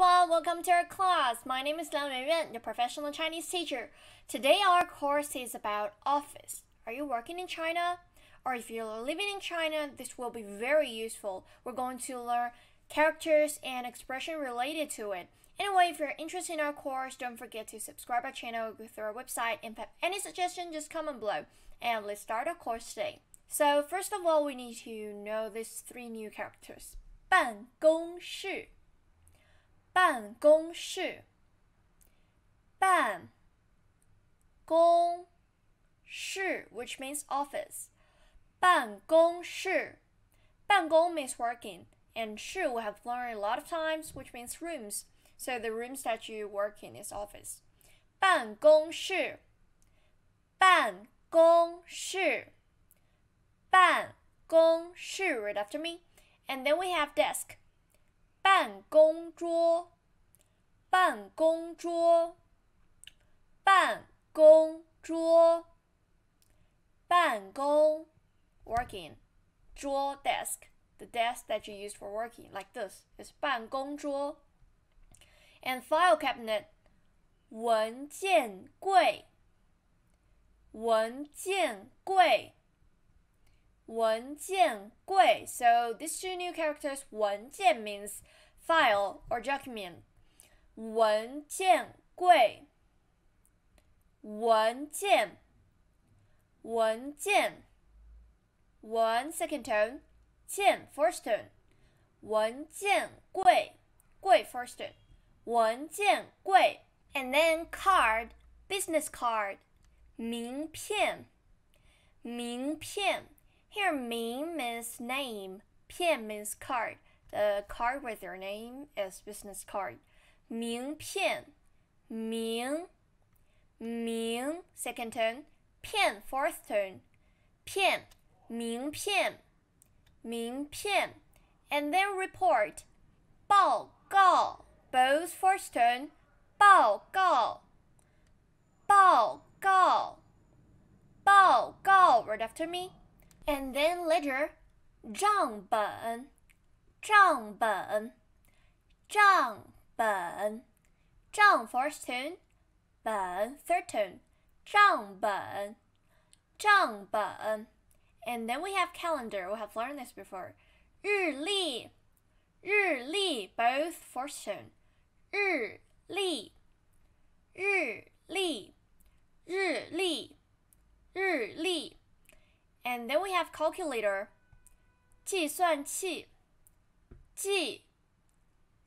everyone, welcome to our class. My name is Liang Yuanyuan, your professional Chinese teacher. Today our course is about office. Are you working in China? Or if you're living in China, this will be very useful. We're going to learn characters and expression related to it. Anyway, if you're interested in our course, don't forget to subscribe our channel, go through our website, and if you have any suggestion, just comment below. And let's start our course today. So first of all, we need to know these three new characters. 办公室办公室办公室 which means office 办公室办公 means working and 室 we have learned a lot of times which means rooms so the rooms that you work in is office 办公室办公室办公室 read after me and then we have desk 办公桌办公桌办公桌办公 working 桌 desk the desk that you use for working like this is 办公桌 and file cabinet 文件柜文件柜文件柜 so these two new characters 文件 means file or document 文件柜文件文件 one second tone 件 first tone 文件柜柜 first tone 文件柜 and then card business card 名片名片 Here, 名 means name, 片 means card. The card with your name is business card. 名片名名 second tone, 片 fourth tone. 片名片名片 and then report 报告 both first tone 报告报告报告 right after me. And then ledger 账本账本账本账 first tone 本 third tone 账本账本 and then we have calendar we have learned this before 日历日历 both first tone 日历日历日历日历And then we have calculator 计算器计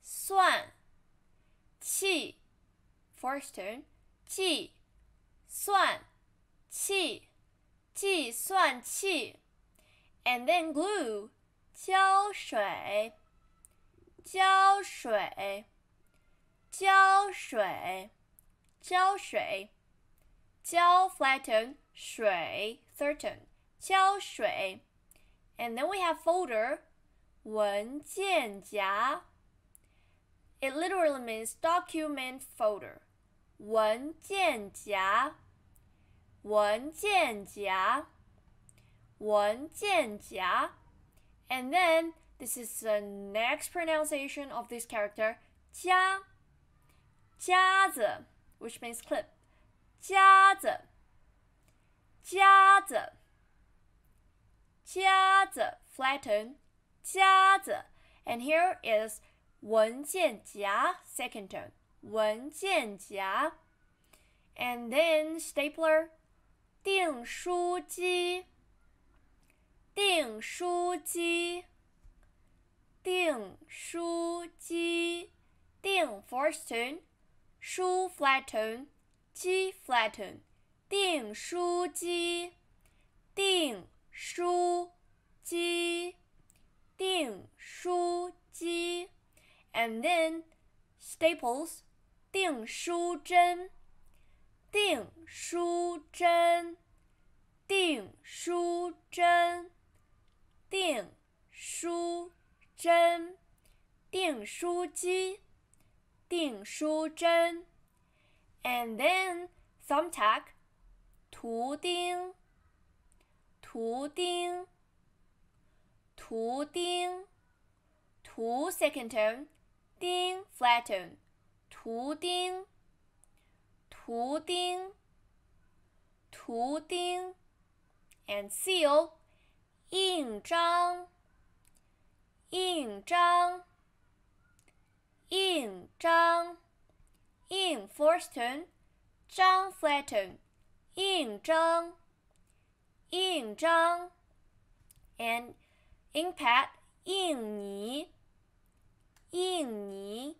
算器 first tone 计算器计算器 and then glue 胶水胶水胶水胶水胶 flat tone 水 third tone胶水 and then we have folder 文件夹 it literally means document folder 文件夹文件夹文件夹 and then this is the next pronunciation of this character 夹夹子 which means clip 夹子夹子夹子 flat tone 夹子 and here is 文件夹 second tone 文件夹 and then stapler 订书机订书机订书机订 first tone 书 flat tone 机 flat tone 订书机订书机订书机 and then staples 订书针订书针订书针订书针订书机订书针 and then thumbtack 图钉图钉图钉图 second tone 钉 flatten 图钉图钉图钉 and seal 印章印章印章 in first turn 章 flatten 印章印章 and inkpad 印泥印泥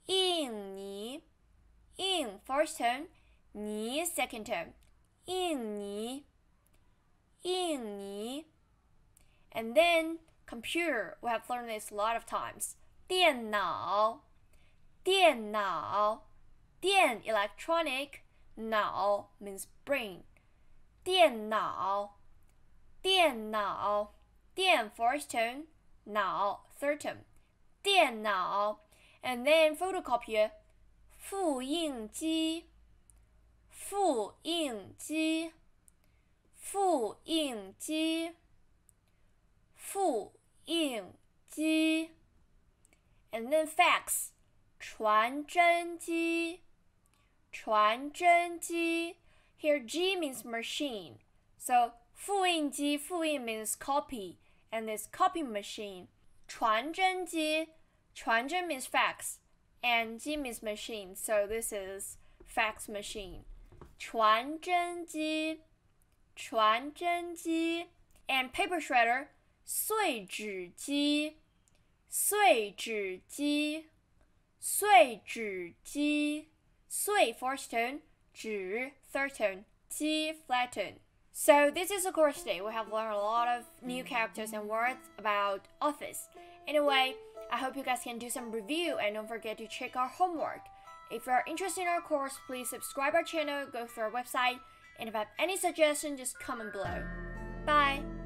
印泥 in first turn 泥 second turn 印泥印泥 and then computer, we have learned this a lot of times 电脑电脑电 electronic 脑 means brain 电脑电脑电 first turn 脑 third turn 电脑 and then photocopier 复印机复印机复印机复印机 and then fax 传真机传真机 here G means machine so 复印机复印 means copy and this copy machine 传真机传真 means fax and 机 means machine so this is fax machine 传真机传真机 and paper shredder 碎纸机碎纸机碎纸机碎 first turn 纸 third turn 机 flatten so this is the course today. We have learned a lot of new characters and words about office. Anyway, I hope you guys can do some review and don't forget to check our homework. If you are interested in our course, please subscribe our channel, go through our website, and if you have any suggestions, just comment below. Bye!